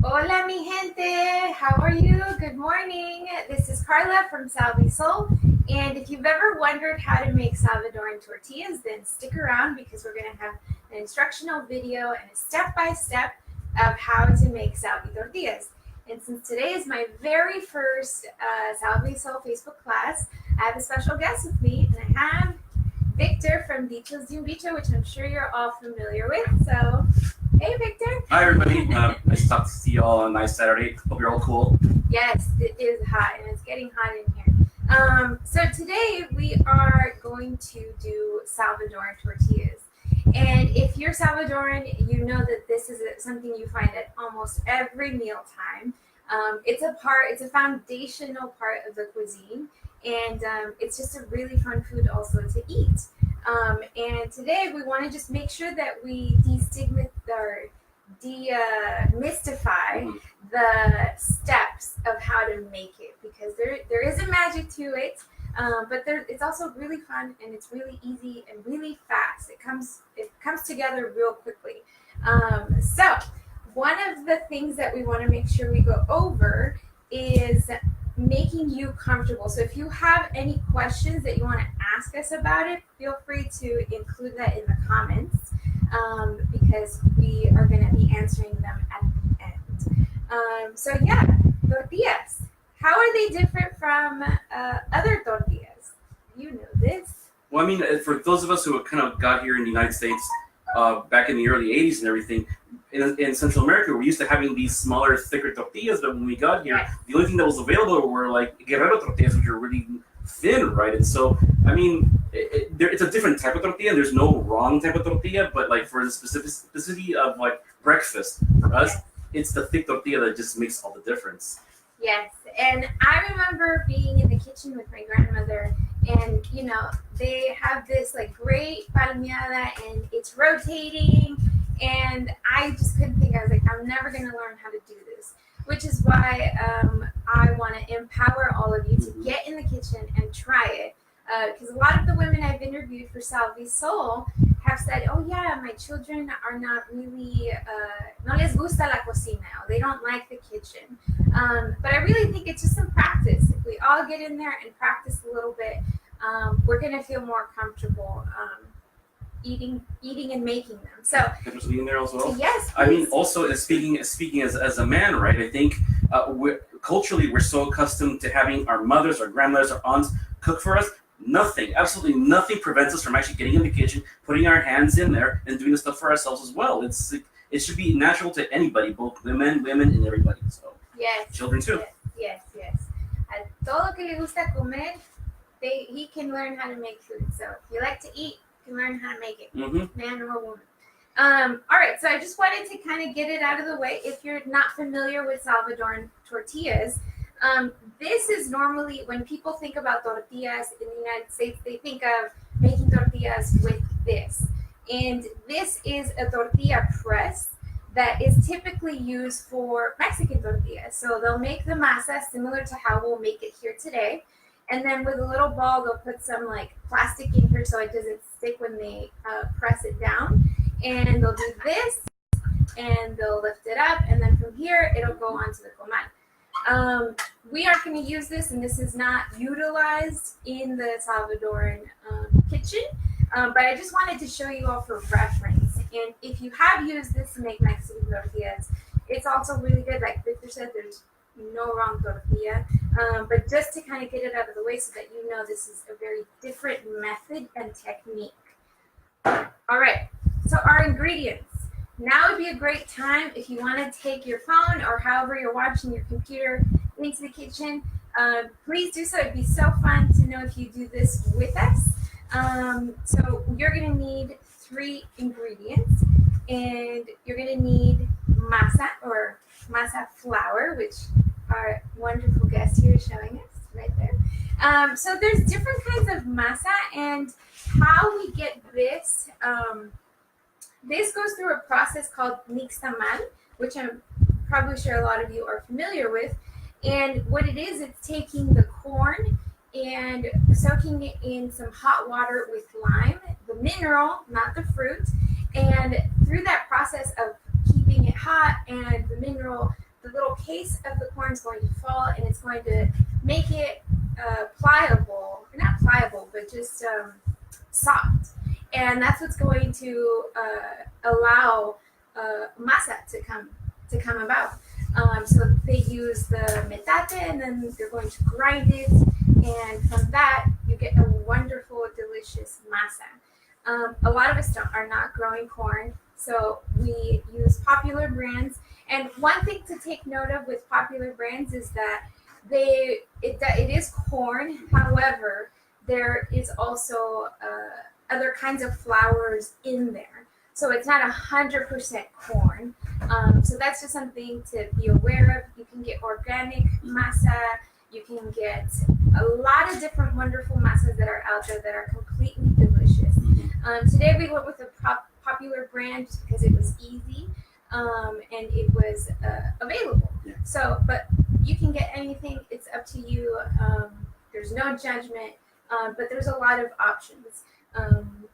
Hola, mi gente. How are you? Good morning. This is Karla from SalviSoul. And if you've ever wondered how to make Salvadoran tortillas, then stick around because we're going to have an instructional video and a step-by-step of how to make Salvi tortillas. And since today is my very first SalviSoul Facebook class, I have a special guest with me, and I have Victor from Dichos, Bicho, which I'm sure you're all familiar with. So, hey, Victor. Hi, everybody. Nice to see you all on a nice Saturday. Hope you're all cool. Yes, it is hot, and it's getting hot in here. So today we are going to do Salvadoran tortillas. And if you're Salvadoran, you know that this is something you find at almost every mealtime. It's a foundational part of the cuisine, and it's just a really fun food also to eat. And today we want to just make sure that we demystify the steps of how to make it, because there is a magic to it, but it's also really fun, and it's really easy and really fast. It comes together real quickly. So one of the things that we want to make sure we go over is making you comfortable. So if you have any questions that you want to ask us about it, feel free to include that in the comments, because we are going to be answering them at the end. So yeah, tortillas. How are they different from other tortillas? You know this. Well, I mean, for those of us who kind of got here in the United States back in the early 80s and everything, in Central America, we're used to having these smaller, thicker tortillas, but when we got here, Yes. the only thing that was available were like Guerrero tortillas, which are really thin, right? And so, I mean, it's a different type of tortilla. There's no wrong type of tortilla, but like for the specificity of like breakfast, for us, Yes. it's the thick tortilla that just makes all the difference. Yes, and I remember being in the kitchen with my grandmother, and they have this like great palmeada, and it's rotating, and I just couldn't think. I was like, I'm never gonna learn how to do this, which is why I want to empower all of you to get in the kitchen and try it, because a lot of the women I've interviewed for SalviSoul have said, oh yeah, my children are not really, no les gusta la cocina, or they don't like the kitchen. But I really think it's just some practice. If we all get in there and practice a little bit, we're going to feel more comfortable eating and making them. So, In there as well. yes, I mean, please. also speaking as a man, right? I think culturally we're so accustomed to having our mothers, our grandmothers, our aunts cook for us. Nothing, absolutely nothing, prevents us from actually getting in the kitchen, putting our hands in there, and doing the stuff for ourselves as well. It should be natural to anybody, both women, and everybody. So Yes. children too. Yes. A todo que le gusta comer, he can learn how to make food. So if you like to eat, you can learn how to make it, man or woman. All right, so I just wanted to kind of get it out of the way. If you're not familiar with Salvadoran tortillas, this is normally, when people think about tortillas in the United States, they think of making tortillas with this. And this is a tortilla press that is typically used for Mexican tortillas. So they'll make the masa similar to how we'll make it here today. And then with a little ball, they'll put some like plastic in here so it doesn't stick when they press it down. And they'll do this, and they'll lift it up, and then from here, it'll go onto the comal. We aren't going to use this, and this is not utilized in the Salvadoran kitchen, but I just wanted to show you all for reference. And if you have used this to make Mexican tortillas, it's also really good. Like Victor said, there's no wrong tortilla, but just to kind of get it out of the way so that you know this is a very different method and technique. All right, so our ingredients. Now would be a great time if you want to take your phone or however you're watching your computer into the kitchen. Please do so. It'd be so fun to know if you do this with us. So you're going to need 3 ingredients, and you're going to need masa or masa flour, which our wonderful guest here is showing us right there. So there's different kinds of masa, and how we get this. This goes through a process called nixtamal, which I'm probably sure a lot of you are familiar with. And what it is, it's taking the corn and soaking it in some hot water with lime, the mineral, not the fruit. And through that process of keeping it hot and the mineral the little case of the corn is going to fall, and it's going to make it pliable, not pliable, but just soft. And that's what's going to allow masa to come about. So they use the metate, and then they're going to grind it, and from that you get a wonderful, delicious masa. A lot of us are not growing corn, so we use popular brands. And one thing to take note of with popular brands is that it is corn. However, there is also other kinds of flours in there. So it's not 100% corn. So that's just something to be aware of. You can get organic masa. You can get a lot of different wonderful masas that are out there that are completely delicious. Today we went with a popular brand just because it was easy and it was available. Yeah. So, but you can get anything. It's up to you. There's no judgment, but there's a lot of options.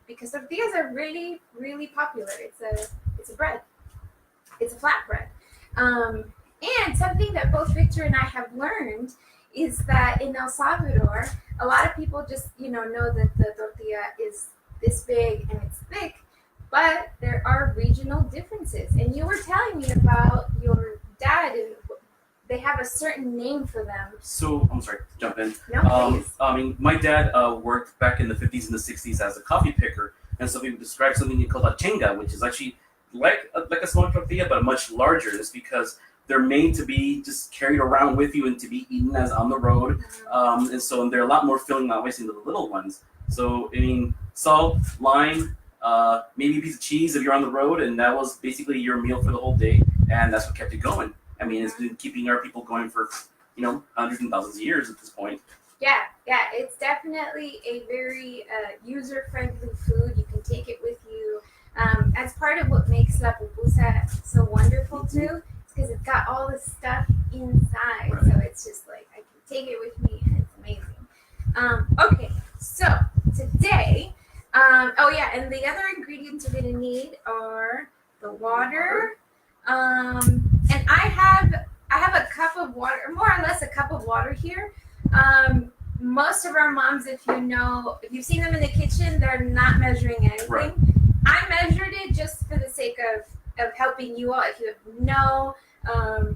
Because tortillas are really, really popular. It's a bread. It's a flatbread. And something that both Victor and I have learned is that in El Salvador, a lot of people just know that the tortilla is this big and it's thick, but there are regional differences. And you were telling me about your dad, and they have a certain name for them. So, I'm sorry to jump in. No, please. I mean, my dad worked back in the 50s and the 60s as a coffee picker, and so he would describe something called a chenga, which is actually like a small tortilla, but much larger. It's because they're made to be just carried around with you and to be eaten as on the road. And they're a lot more filling, obviously, than the little ones. So, I mean, salt, lime, maybe a piece of cheese if you're on the road, and that was basically your meal for the whole day, and that's what kept it going. I mean, it's been keeping our people going for, hundreds and thousands of years at this point. Yeah, it's definitely a very user-friendly food. You can take it with you. As part of what makes la pupusa so wonderful too, is because it's got all this stuff inside. Right. So it's just like I can take it with me, and it's amazing. Okay, so today, and the other ingredients you're gonna need are the water. And I have a cup of water, more or less a cup of water here. Most of our moms, if you've seen them in the kitchen, they're not measuring anything. Right. I measured it just for the sake of helping you all. If you have no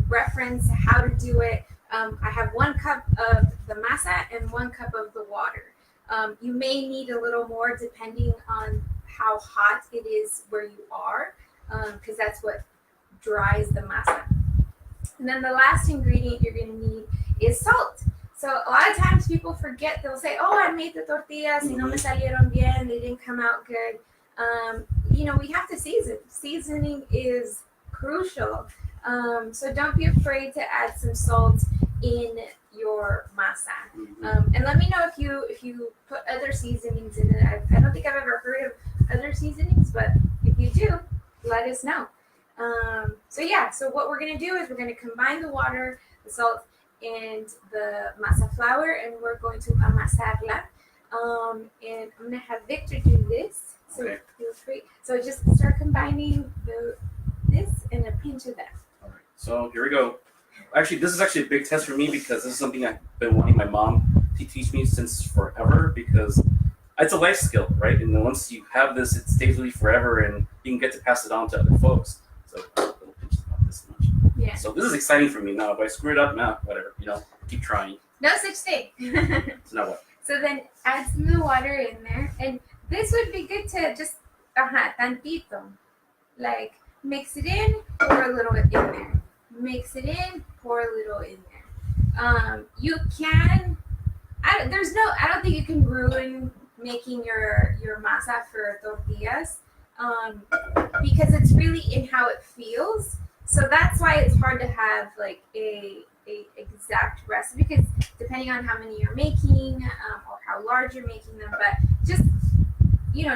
reference to how to do it, I have 1 cup of the masa and 1 cup of the water. You may need a little more depending on how hot it is where you are, because that's what dries the masa. And then the last ingredient you're going to need is salt. So a lot of times people forget. They'll say, "Oh, I made the tortillas y no me salieron bien. They didn't come out good." We have to season. Seasoning is crucial. So don't be afraid to add some salt in your masa. And let me know if you put other seasonings in it. I don't think I've ever heard of other seasonings, but if you do, let us know. So what we're going to do is we're going to combine the water, the salt, and the masa flour, and we're going to amasarla. And I'm going to have Victor do this. So Okay. feel free. So just start combining this and a pinch of that. All right. So here we go. Actually, this is actually a big test for me because this is something I've been wanting my mom to teach me since forever, because it's a life skill, right? And then once you have this, it stays with you forever, and you can get to pass it on to other folks. So a little pinch is about this much. Yeah. So this is exciting for me now. If I screw it up, whatever. Keep trying. No such thing. So now what? So then add some of the water in there, and this would be good to just tantito, like mix it in, pour a little in there. Mix it in, pour a little in there. You can. I don't think you can ruin making your masa for tortillas, because it's really in how it feels. So that's why it's hard to have like a exact recipe, because depending on how many you're making or how large you're making them, but just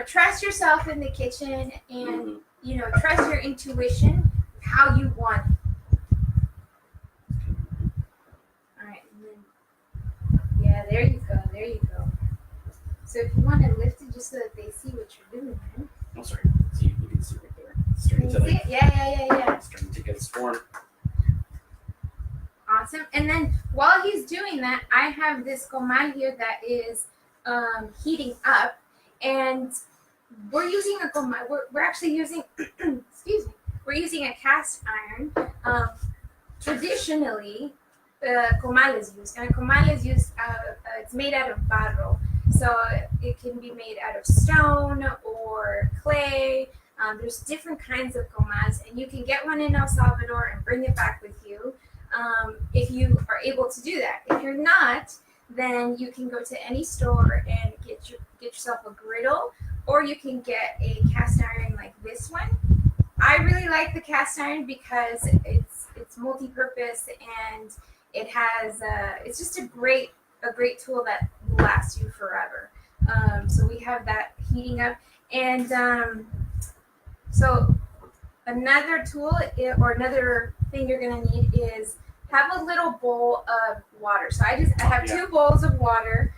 trust yourself in the kitchen, and trust your intuition how you want it. All right, and then there you go. So if you want to lift it just so that they see what you're doing, right? Oh, sorry. See, you can see right there. It's starting Can you see it? Yeah. It's starting to get its form. awesome. And then while he's doing that, I have this comal here that is heating up, and we're using a comal. We're actually using, excuse me, we're using a cast iron. Traditionally, the comal is used, and a comal is used. It's made out of barro, so it can be made out of stone or clay. There's different kinds of comals, and you can get one in El Salvador and bring it back with you if you are able to do that. If you're not, then you can go to any store and get yourself a griddle, or you can get a cast iron like this one. I really like the cast iron because it's multi-purpose, and it has it's just a great tool that will last you forever. So we have that heating up, and so another tool or another thing you're gonna need is have a little bowl of water. So I have 2 bowls of water.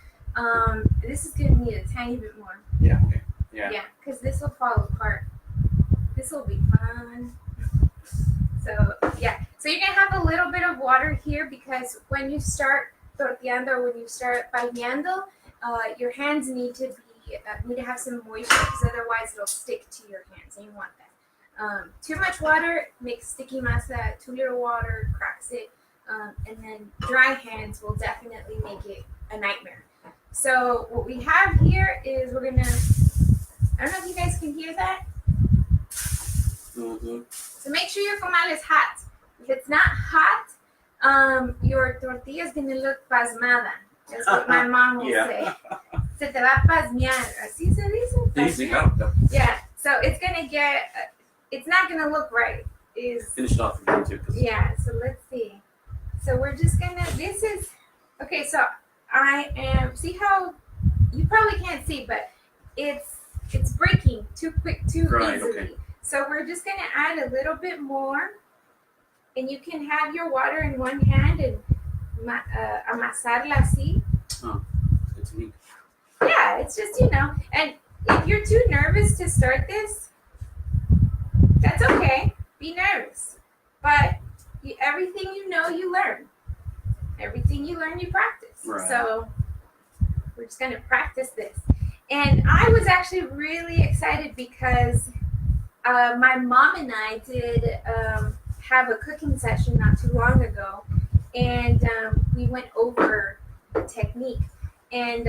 This is gonna need a tiny bit more. Yeah. Okay. Yeah. Yeah, because this will fall apart. This will be fun. So yeah, so you're gonna have a little bit of water here because when you start tortillando or when you start paneando, your hands need to have some moisture because otherwise it'll stick to your hands, and you want that. Too much water makes sticky masa. Too little water cracks it, and then dry hands will definitely make it a nightmare. So what we have here is we're gonna. I don't know if you guys can hear that. Mm-hmm. So make sure your comal is hot. If it's not hot, your tortilla is gonna look pasmada. That's what my mom will say. Se te va a pasmear. Así se dice. Pasmear. Yeah. So it's gonna get. It's not gonna look right. Finish it off again too. Yeah. So let's see. So we're just gonna. This is okay. So I am. See how you probably can't see, but it's breaking too easily. Okay. So we're just gonna add a little bit more, and you can have your water in one hand and amasarla así. Oh, good to me. Yeah, it's just, and if you're too nervous to start this, that's okay. Be nervous. But everything you know, you learn. Everything you learn, you practice. Right. So we're just going to practice this. And I was actually really excited because my mom and I did have a cooking session not too long ago. And we went over the technique. And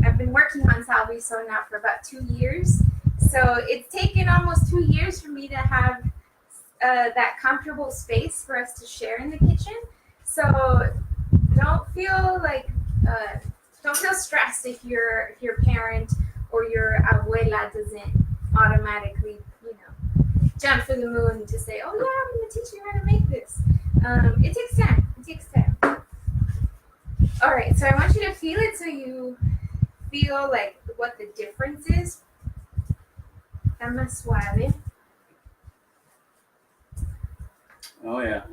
I've been working on SalviSoul now for about 2 years. So it's taken almost 2 years for me to have that comfortable space for us to share in the kitchen. So don't feel stressed if your parent or your abuela doesn't automatically, jump for the moon to say, oh yeah, I'm going to teach you how to make this. It takes time. All right, so I want you to feel it so you feel like what the difference is. Está más suave. Oh yeah.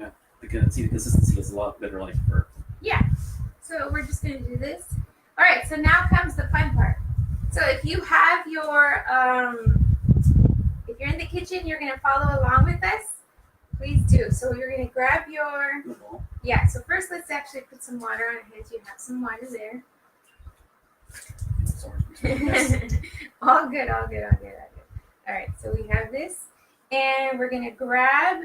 I can see the consistency is a lot better like for. Yeah. So we're just gonna do this. All right. So now comes the fun part. So if you have your, if you're in the kitchen, you're gonna follow along with us. Please do. So you're gonna grab your. Yeah. So first, let's actually put some water on our hands. You have some water there. All good. All right. So we have this, and we're gonna grab.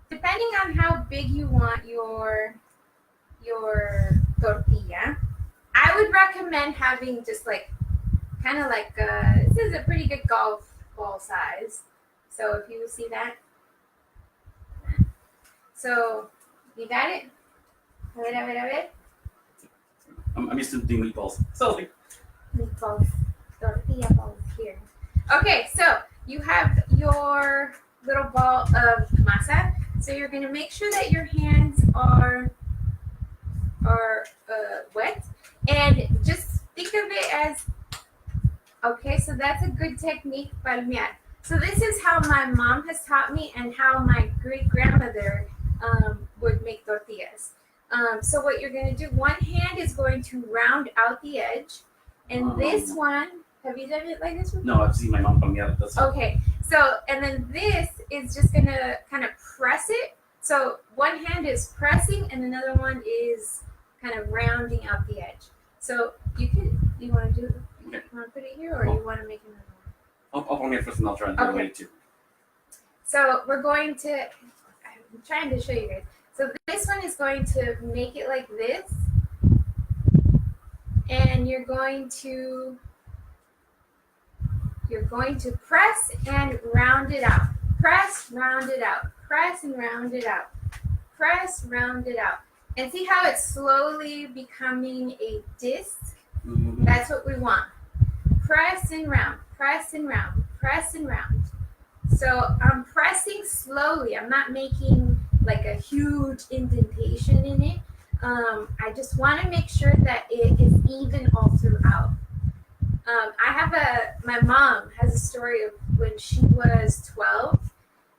Depending on how big you want your tortilla, I would recommend having just kind of like this is a pretty good golf ball size. So if you see that, so you got it. A ver. I'm used to doing meatballs. So meatballs, tortilla balls here. Okay, so you have your little ball of masa. So you're going to make sure that your hands are wet, and just think of it as, okay, so that's a good technique, palmear. So this is how my mom has taught me and how my great-grandmother would make tortillas. So what you're going to do, one hand is going to round out the edge, and this one, have you done it like this before? No, I've seen my mom palmear. Okay, so, and then this is just going to kind of press it So one hand is pressing and another one is kind of rounding out the edge. So you want to do, you want to put it here or you want to make another one? I'll put it first and I'll try and do it later too. So we're going to, I'm trying to show you guys. So this one is going to make it like this. And you're going to press and round it out. Press, round it out. Press and round it out. Press, round it out. And see how it's slowly becoming a disc? Mm-hmm. That's what we want. Press and round, press and round, press and round. So I'm pressing slowly. I'm not making like a huge indentation in it. I just want to make sure that it is even all throughout. My mom has a story of when she was 12,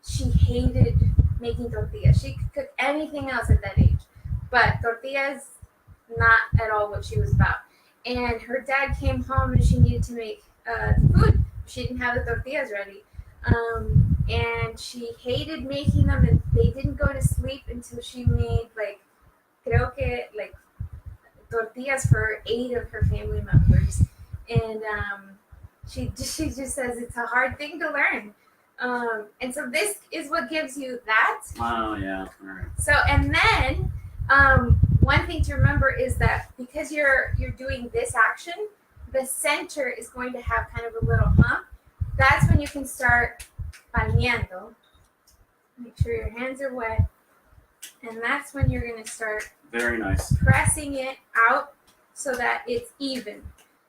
she hated making tortillas. She could cook anything else at that age, but tortillas, not at all what she was about. And her dad came home and she needed to make food. She didn't have the tortillas ready. And she hated making them, and they didn't go to sleep until she made like tortillas for 8 of her family members. And she just says it's a hard thing to learn. And so this is what gives you that. Oh yeah. All right. So and then one thing to remember is that because you're doing this action, the center is going to have kind of a little hump. That's when you can start palmeando. Make sure your hands are wet. And that's when you're going to start very nice pressing it out so that it's even.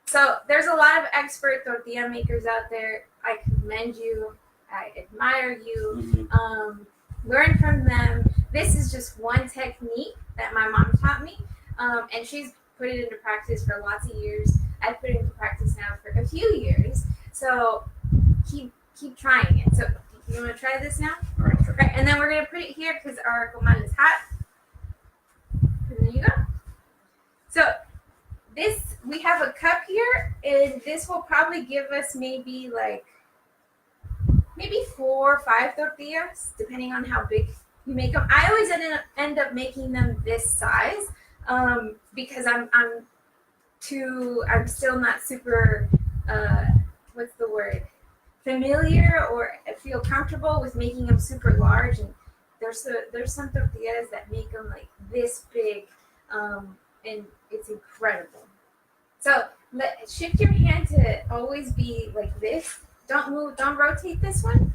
So there's a lot of expert tortilla makers out there. I commend you. I admire you. Mm-hmm. Learn from them. This is just one technique that my mom taught me. And she's put it into practice for lots of years. I've put it into practice now for a few years. So keep trying it. So you want to try this now? All right. Okay, and then we're going to put it here because our comal is hot. And there you go. So this, we have a cup here, and this will probably give us maybe 4 or 5 tortillas, depending on how big you make them. I always end up making them this size because I'm still not super, what's the word? Familiar or feel comfortable with making them super large, and there's some tortillas that make them like this big, and it's incredible. So shift your hand to always be like this. Don't move. Don't rotate this one.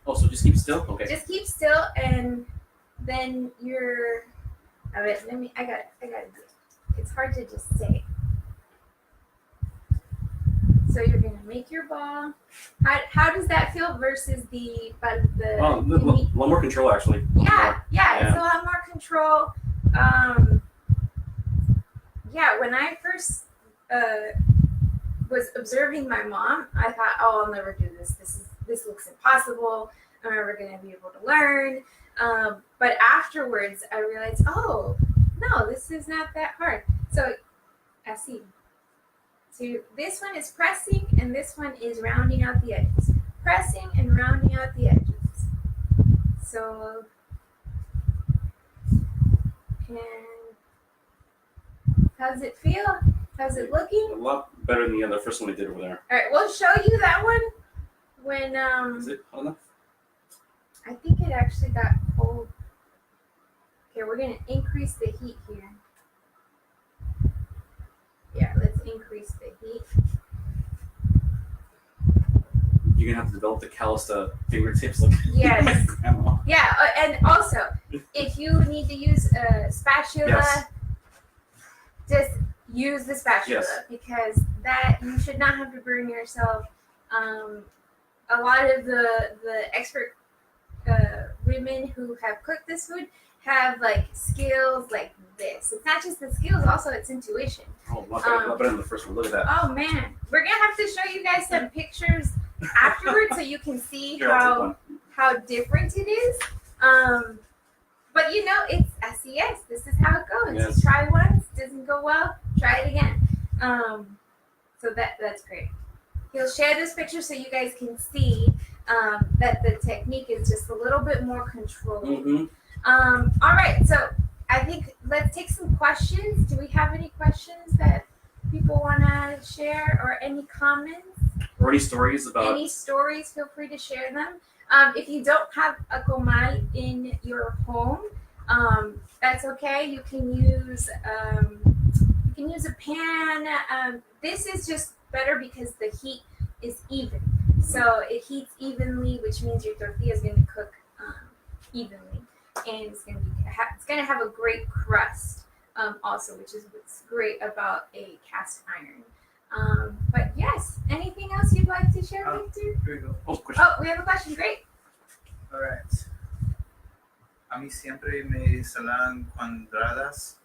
Oh, so just keep still. Okay. Just keep still, and then you're. All right. I got it. It's hard to just say. So you're gonna make your ball. How does that feel versus the a little more control actually. Yeah, it's a lot more control. When I first was observing my mom, I thought, oh, I'll never do this. This looks impossible. I'm never gonna be able to learn. But afterwards, I realized, oh no, this is not that hard. So I see. So this one is pressing, and this one is rounding out the edges. Pressing and rounding out the edges. So, and how's it feel? How's it looking? A lot better than the first one we did over there. All right, we'll show you that one when Is it hot enough? I think it actually got cold. Okay, we're gonna increase the heat here. Yeah, let's increase the heat. You're gonna have to develop the calloused fingertips like Yes. grandma. Yeah, and also, if you need to use a spatula, Yes. just use the spatula because that you should not have to burn yourself. A lot of the expert women who have cooked this food have skills like this. It's not just the skills, also it's intuition. Oh, a lot better than the first one. Look at that. Oh man, we're gonna have to show you guys some pictures afterwards so you can see how different it is. But it's SES. This is how it goes. Yes. You try once, doesn't go well, try it again. So that's great. He'll share this picture so you guys can see. that the technique is just a little bit more controlled. Mm-hmm. All right, so I think let's take some questions. Do we have any questions that people want to share or any comments? Or any stories about... Any stories, feel free to share them. If you don't have a comal in your home, that's okay. You can use a pan. This is just better because the heat is even. So it heats evenly, which means your tortilla is going to cook evenly, and it's going to have a great crust also, which is what's great about a cast iron. But yes, anything else you'd like to share, Victor? Here we go. Oh, we have a question. Great. All right. A mí siempre me salen cuadradas.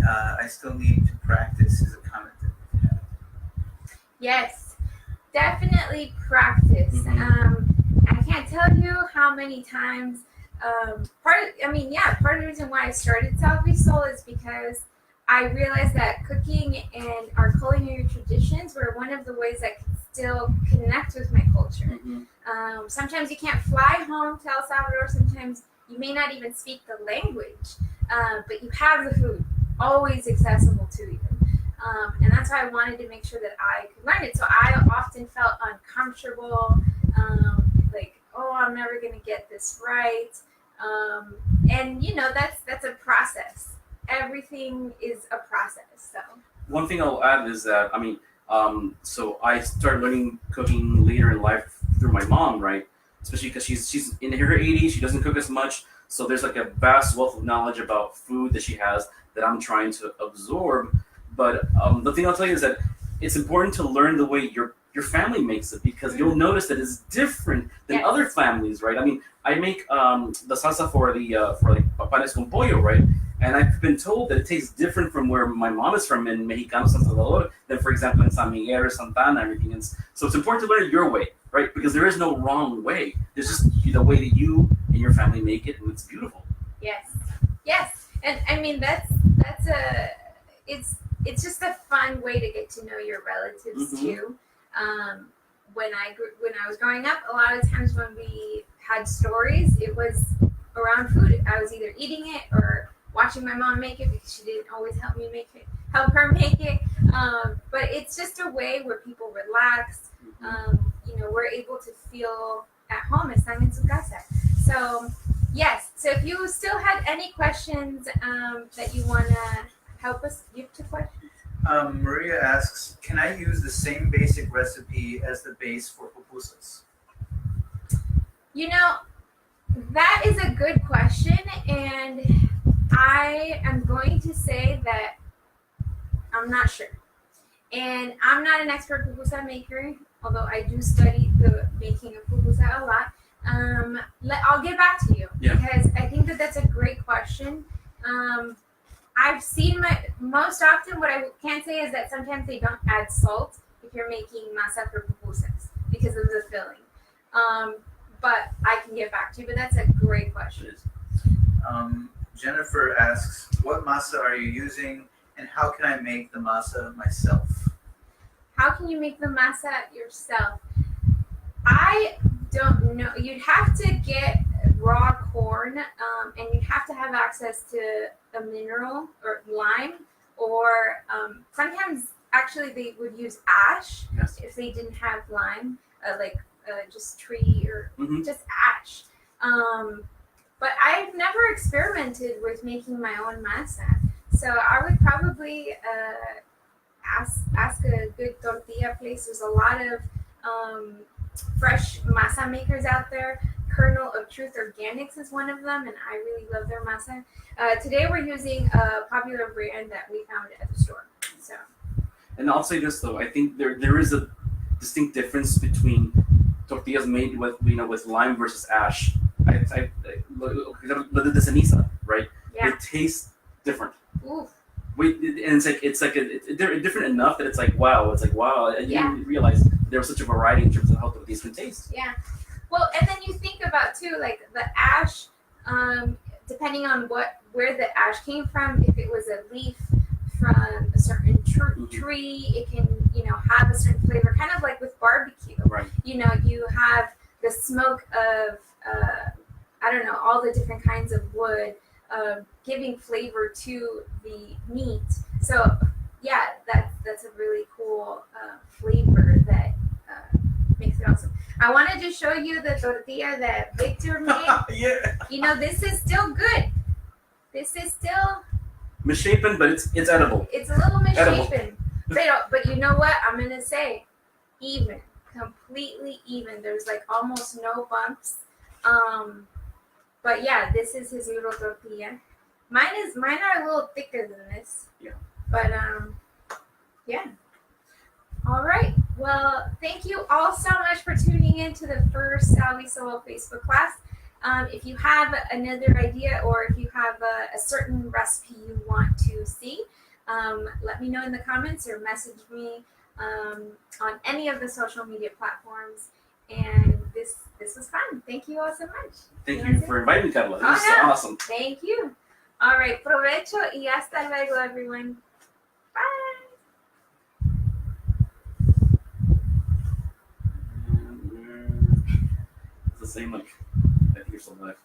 I still need to practice is a comment that we have. Yes, definitely practice. I can't tell you how many times. Part of the reason why I started SalviSoul is because I realized that cooking and our culinary traditions were one of the ways I could still connect with my culture. Sometimes you can't fly home to El Salvador. Sometimes you may not even speak the language, but you have the food always accessible to you. And that's why I wanted to make sure that I could learn it. So I often felt uncomfortable, like, oh, I'm never going to get this right. And, that's a process. Everything is a process. So one thing I'll add is that, so I started learning cooking later in life through my mom, right? Especially because she's in her 80s, she doesn't cook as much. So there's like a vast wealth of knowledge about food that she has that I'm trying to absorb. But the thing I'll tell you is that it's important to learn the way your family makes it, because you'll notice that it's different than other families, right? I make the salsa for panes con pollo, right? And I've been told that it tastes different from where my mom is from in Mexicano, San Salvador, than, for example, in San Miguel or Santana, everything else. So it's important to learn your way, right? Because there is no wrong way. There's just the way that you and your family make it, and it's beautiful. Yes, and it's just a fun way to get to know your relatives too. When I was growing up, a lot of times when we had stories, it was around food. I was either eating it or watching my mom make it, because she didn't always help her make it. But it's just a way where people relax. We're able to feel at home. Están en su casa. So yes. So if you still had any questions that you want to help us give to questions. Maria asks, can I use the same basic recipe as the base for pupusas? That is a good question, and I am going to say that I'm not sure. And I'm not an expert pupusa maker, although I do study the making of pupusa a lot. I'll get back to you, because I think that's a great question. I've seen most often, what I can say is that sometimes they don't add salt if you're making masa for pupusas because of the filling. But I can get back to you, but that's a great question. Jennifer asks, what masa are you using, and how can I make the masa myself? How can you make the masa yourself? I don't know. You'd have to get raw corn, and you'd have to have access to a mineral or lime, or sometimes actually they would use ash if they didn't have lime, just tree or just ash. But I've never experimented with making my own masa, so I would probably ask a good tortilla place. There's a lot of fresh masa makers out there. Kernel of Truth Organics is one of them, and I really love their masa. Today we're using a popular brand that we found at the store. So. And I'll say this though, I think there is a distinct difference between tortillas made with lime versus ash. I look at the ceniza, right? Yeah. It tastes different. Oof. And they're different enough that it's like wow. It's like wow. I didn't realize there was such a variety in terms of how these can taste. Yeah. Well, and then you think about too, like the ash, depending on where the ash came from. If it was a leaf from a certain tree, it can have a certain flavor, kind of like with barbecue. Right. You have the smoke of I don't know, all the different kinds of wood, giving flavor to the meat. So yeah, that's a really cool flavor that makes it awesome. I wanted to show you the tortilla that Victor made. Yeah. You know, this is still good. This is still Misshapen, but it's edible. it's a little Edible. misshapen. But you know what? I'm gonna say even, completely even. There's like almost no bumps. But yeah, this is his little tortilla. Mine are a little thicker than this. Yeah. But yeah. All right. Well, thank you all so much for tuning in to the first SalviSoul Facebook class. If you have another idea or if you have a certain recipe you want to see, let me know in the comments or message me on any of the social media platforms. And this was fun. Thank you all so much. Thank you for inviting me, Karla. This is yeah. awesome. Thank you. All right. Provecho y hasta luego, everyone. Bye. It's the same, like, I think you're still alive.